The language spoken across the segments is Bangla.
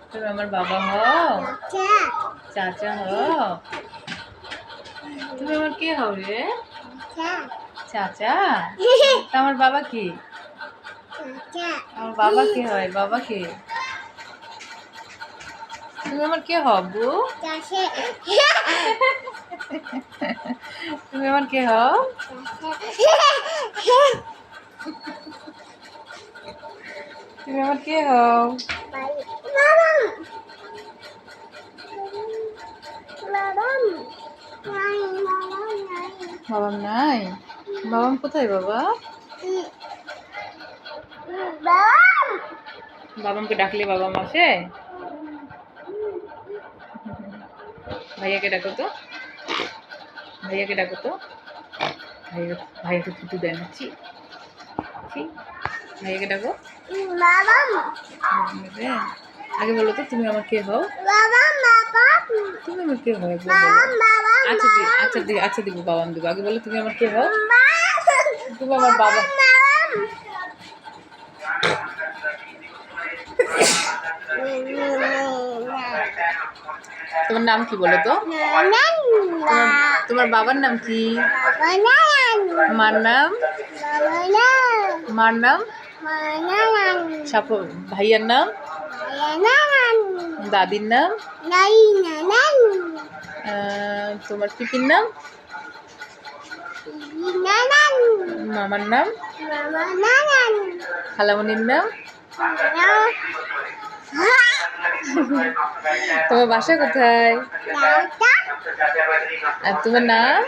তুমি আমার বাবা হও, চাচা হও। তুমি আমার কে হও রে? চাচা? তা আমার বাবা কি? আমার বাবা কে হয়? বাবা কে? তুমি আমার কে হও আব্বু? তুমি আমার কে হও? তুমি আমার কে হও? বাবাম নাই? বাবাম কোথায় বাবা? বাবামকে ডাকলে বাবাম আসে? ভাইয়াকে ডাকো তো, ভাইয়াকে ডাকো তো। ভাইয়াকে ছুটি দেয় না। ভাইয়াকে ডাকো। আগে বলো তো তুমি আমার কে হও? তুমি আমার কে হও? আচ্ছা দিব বাবাম দিব। আগে বলো তুমি আমার কে হও? তুমি আমার বাবা। তোমার নাম কি বলো তো? তোমার বাবার নাম কি? মার নাম? মার নাম? ভাইয়ার নাম? দাদির নাম? তোমার পিপির নাম? মামার নাম? খালামণির নাম? তোমার বাসা কোথায়? আর তোমার নাম?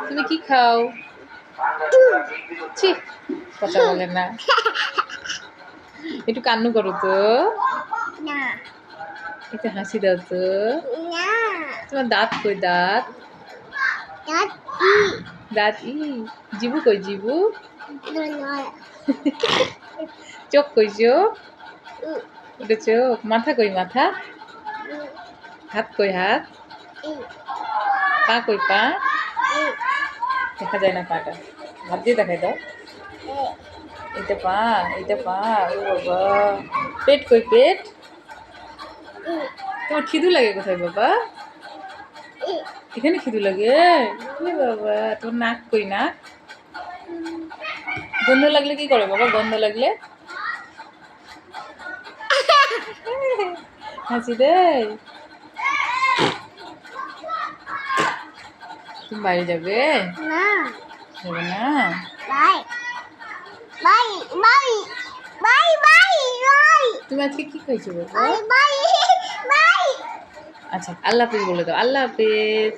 তুমি কি খাও? ছি, কথা বলে না। একটু কান্নু করো তো, একটু হাসি দাও তো। তোমার দাঁত কই? দাঁত দাঁত জিবু কই? জিবু চোখ কই? চোখ ওটা চোখ। মাথা কই? মাথা হাত কই? হাত পা কই? পা দেখা যায় না পাটা, হাত দিয়ে দেখাই দাও। এটা পা, এটা পা। ও বাবা, পেট কই? পেট তোমার খিদু লাগে কোথায় বাবা? এখানে খিদু লাগে? বাবা, তোমার নাক কই? নাক গন্ধ লাগলে কি করে বাবা? গন্ধ লাগলে হাসি দেয়। তুমি বাইরে যাবে? যাবে না? তুমি আজকে কি খাইছো বাবা? আচ্ছা, আল্লাহ হাফেজ বলে দাও। আল্লাহ হাফেজ।